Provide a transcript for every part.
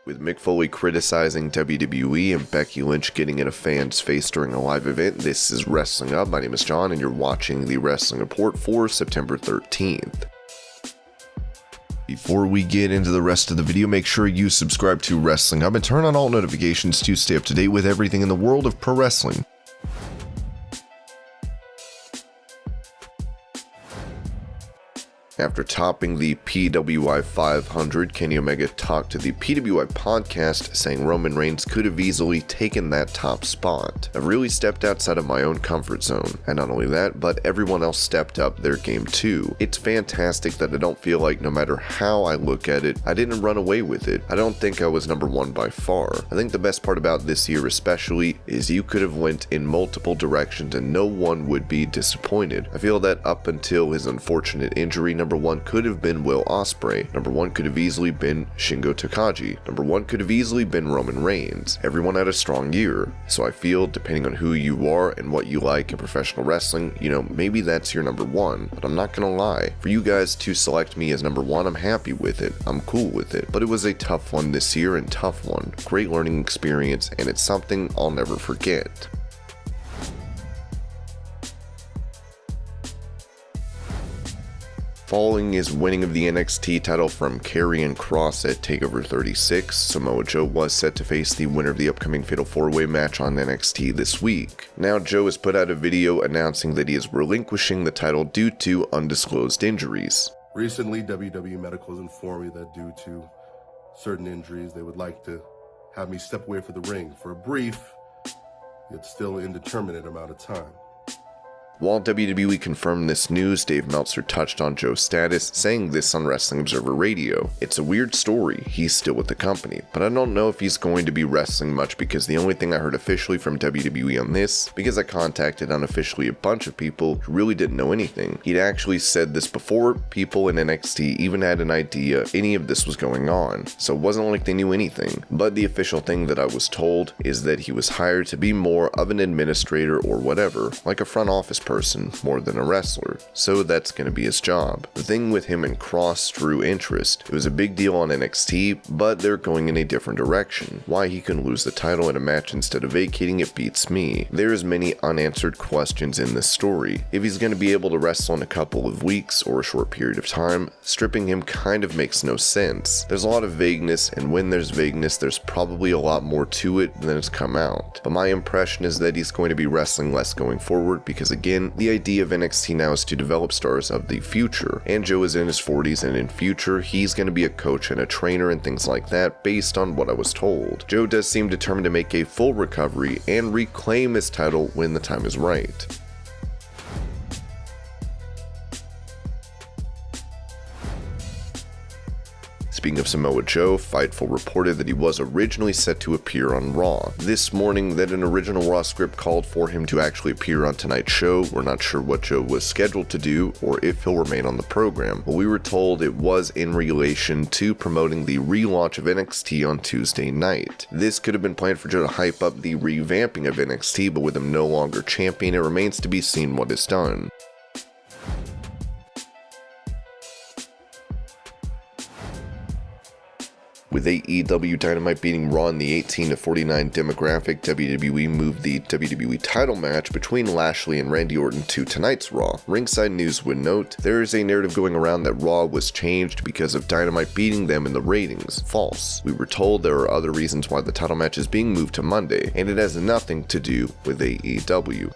With Mick Foley criticizing WWE and Becky Lynch getting in a fan's face during a live event, this is Wrestling Up. My name is John and you're watching the Wrestling Report for September 13th. Before we get into the rest of the video, make sure you subscribe to Wrestling Up and turn on all notifications to stay up to date with everything in the world of pro wrestling. After topping the PWI 500, Kenny Omega talked to the PWI podcast, saying Roman Reigns could have easily taken that top spot. I've really stepped outside of my own comfort zone, and not only that, but everyone else stepped up their game too. It's fantastic that I don't feel like no matter how I look at it, I didn't run away with it. I don't think I was number one by far. I think the best part about this year especially is you could have went in multiple directions and no one would be disappointed. I feel that up until his unfortunate injury, number one could have been Will Ospreay. Number one could have easily been Shingo Takagi. Number one could have easily been Roman Reigns. Everyone had a strong year. So I feel, depending on who you are and what you like in professional wrestling, maybe that's your number one. But I'm not gonna lie, for you guys to select me as number one, I'm happy with it. I'm cool with it. But it was a tough one this year and tough one. Great learning experience, and it's something I'll never forget. Following his winning of the NXT title from Karrion Kross at TakeOver 36, Samoa Joe was set to face the winner of the upcoming Fatal 4-Way match on NXT this week. Now Joe has put out a video announcing that he is relinquishing the title due to undisclosed injuries. Recently, WWE Medical has informed me that due to certain injuries, they would like to have me step away from the ring for a brief, yet still indeterminate amount of time. While WWE confirmed this news, Dave Meltzer touched on Joe's status, saying this on Wrestling Observer Radio. It's a weird story, he's still with the company, but I don't know if he's going to be wrestling much because the only thing I heard officially from WWE on this, because I contacted unofficially a bunch of people who really didn't know anything. He'd actually said this before people in NXT even had an idea any of this was going on, so it wasn't like they knew anything. But the official thing that I was told is that he was hired to be more of an administrator or whatever, like a front office person more than a wrestler, so that's going to be his job. The thing with him and Kross drew interest. It was a big deal on NXT, but they're going in a different direction. Why he can lose the title in a match instead of vacating it beats me. There's many unanswered questions in this story. If he's going to be able to wrestle in a couple of weeks or a short period of time, stripping him kind of makes no sense. There's a lot of vagueness, and when there's vagueness, there's probably a lot more to it than has come out. But my impression is that he's going to be wrestling less going forward because, again, the idea of NXT now is to develop stars of the future, and Joe is in his 40s, and in future he's going to be a coach and a trainer and things like that based on what I was told. Joe does seem determined to make a full recovery and reclaim his title when the time is right. Speaking of Samoa Joe, Fightful reported that he was originally set to appear on Raw. This morning, that an original Raw script called for him to actually appear on tonight's show. We're not sure what Joe was scheduled to do or if he'll remain on the program, but we were told it was in relation to promoting the relaunch of NXT on Tuesday night. This could have been planned for Joe to hype up the revamping of NXT, but with him no longer champion, it remains to be seen what is done. With AEW Dynamite beating Raw in the 18 to 49 demographic, WWE moved the WWE title match between Lashley and Randy Orton to tonight's Raw. Ringside News would note, there is a narrative going around that Raw was changed because of Dynamite beating them in the ratings. False. We were told there are other reasons why the title match is being moved to Monday, and it has nothing to do with AEW.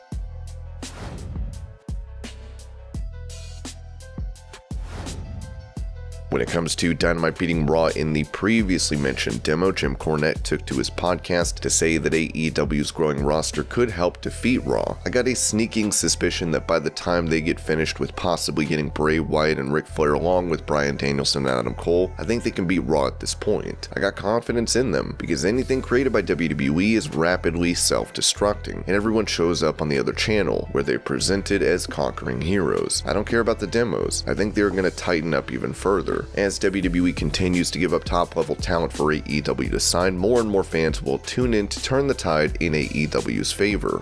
When it comes to Dynamite beating Raw in the previously mentioned demo, Jim Cornette took to his podcast to say that AEW's growing roster could help defeat Raw. I got a sneaking suspicion that by the time they get finished with possibly getting Bray Wyatt and Ric Flair along with Bryan Danielson and Adam Cole, I think they can beat Raw at this point. I got confidence in them because anything created by WWE is rapidly self-destructing, and everyone shows up on the other channel where they're presented as conquering heroes. I don't care about the demos. I think they're going to tighten up even further. As WWE continues to give up top-level talent for AEW to sign, more and more fans will tune in to turn the tide in AEW's favor.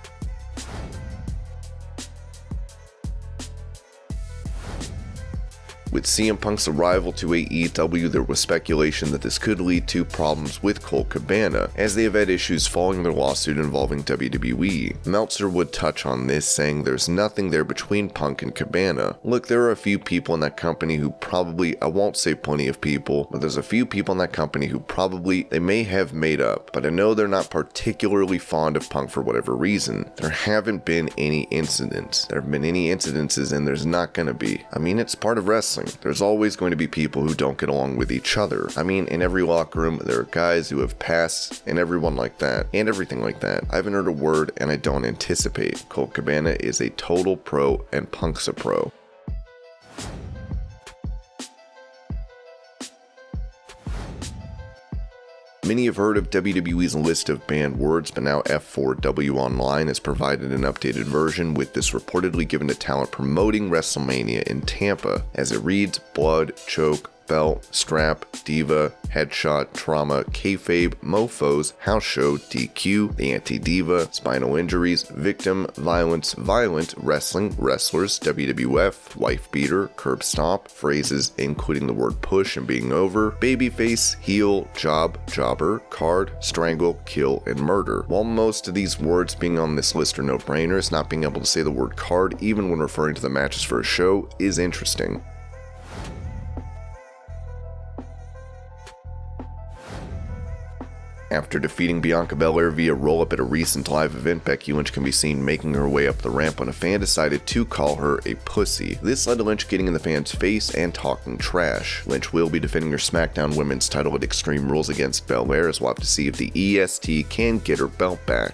With CM Punk's arrival to AEW, there was speculation that this could lead to problems with Colt Cabana, as they have had issues following their lawsuit involving WWE. Meltzer would touch on this, saying there's nothing there between Punk and Cabana. Look, there are a few people in that company who probably, I won't say plenty of people, but there's a few people in that company who probably, they may have made up, but I know they're not particularly fond of Punk for whatever reason. There haven't been any incidents. There have been any incidences, and there's not gonna be. I mean, it's part of wrestling. There's always going to be people who don't get along with each other. I mean, in every locker room, there are guys who have passed, and everyone like that, and everything like that. I haven't heard a word, and I don't anticipate. Colt Cabana is a total pro, and Punk's a pro. Many have heard of WWE's list of banned words, but now F4W Online has provided an updated version, with this reportedly given to talent promoting WrestleMania in Tampa. As it reads, blood, choke, belt, strap, diva, headshot, trauma, kayfabe, mofos, house show, DQ, the anti-diva, spinal injuries, victim, violence, violent, wrestling, wrestlers, WWF, wife beater, curb stomp, phrases including the word push and being over, babyface, heel, job, jobber, card, strangle, kill, and murder. While most of these words being on this list are no-brainers, not being able to say the word card even when referring to the matches for a show is interesting. After defeating Bianca Belair via roll-up at a recent live event, Becky Lynch can be seen making her way up the ramp when a fan decided to call her a pussy. This led to Lynch getting in the fan's face and talking trash. Lynch will be defending her SmackDown Women's title at Extreme Rules against Belair, as we'll have to see if the EST can get her belt back.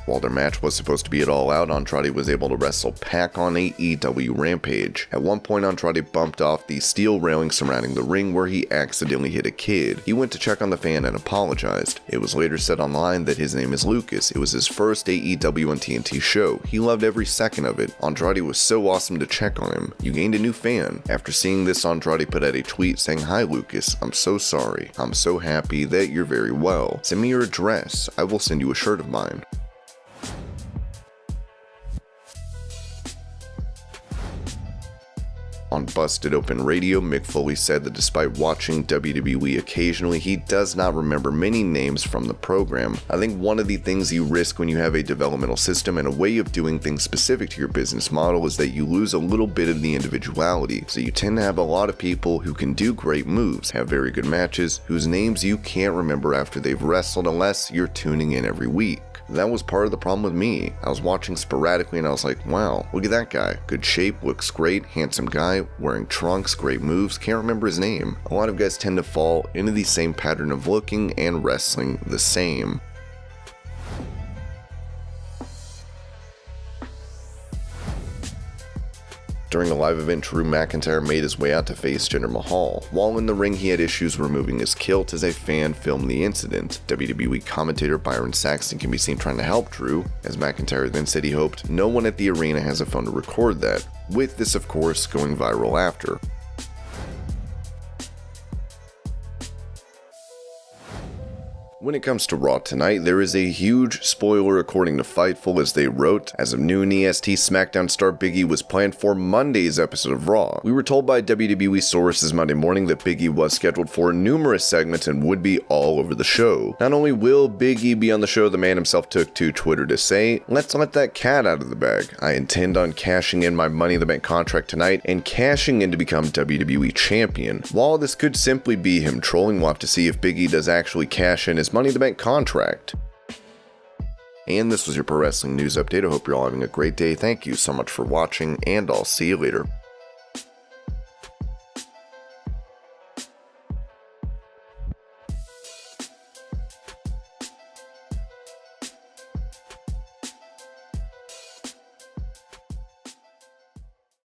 While their match was supposed to be at All Out, Andrade was able to wrestle Pac on AEW Rampage. At one point, Andrade bumped off the steel railing surrounding the ring where he accidentally hit a kid. He went to check on the fan and apologized. It was later said online that his name is Lucas. It was his first AEW and TNT show. He loved every second of it. Andrade was so awesome to check on him. You gained a new fan. After seeing this, Andrade put out a tweet saying, "Hi Lucas, I'm so sorry. I'm so happy that you're very well. Send me your address. I will send you a shirt of mine." On Busted Open Radio, Mick Foley said that despite watching WWE occasionally, he does not remember many names from the program. "I think one of the things you risk when you have a developmental system and a way of doing things specific to your business model is that you lose a little bit of the individuality. So you tend to have a lot of people who can do great moves, have very good matches, whose names you can't remember after they've wrestled unless you're tuning in every week." That was part of the problem with me. I was watching sporadically and I was like, wow, look at that guy. Good shape, looks great, handsome guy, wearing trunks, great moves, can't remember his name. A lot of guys tend to fall into the same pattern of looking and wrestling the same. During a live event, Drew McIntyre made his way out to face Jinder Mahal. While in the ring, he had issues removing his kilt as a fan filmed the incident. WWE commentator Byron Saxton can be seen trying to help Drew, as McIntyre then said he hoped no one at the arena has a phone to record that, with this of course going viral after. When it comes to Raw tonight, there is a huge spoiler according to Fightful, as they wrote, as of noon EST, SmackDown star Big E was planned for Monday's episode of Raw. We were told by WWE sources Monday morning that Big E was scheduled for numerous segments and would be all over the show. Not only will Big E be on the show, the man himself took to Twitter to say, "Let's let that cat out of the bag. I intend on cashing in my Money in the Bank contract tonight and cashing in to become WWE champion." While this could simply be him trolling, we'll have to see if Big E does actually cash in his Money in the Bank contract. And this was your Pro Wrestling News Update. I hope you're all having a great day. Thank you so much for watching, and I'll see you later.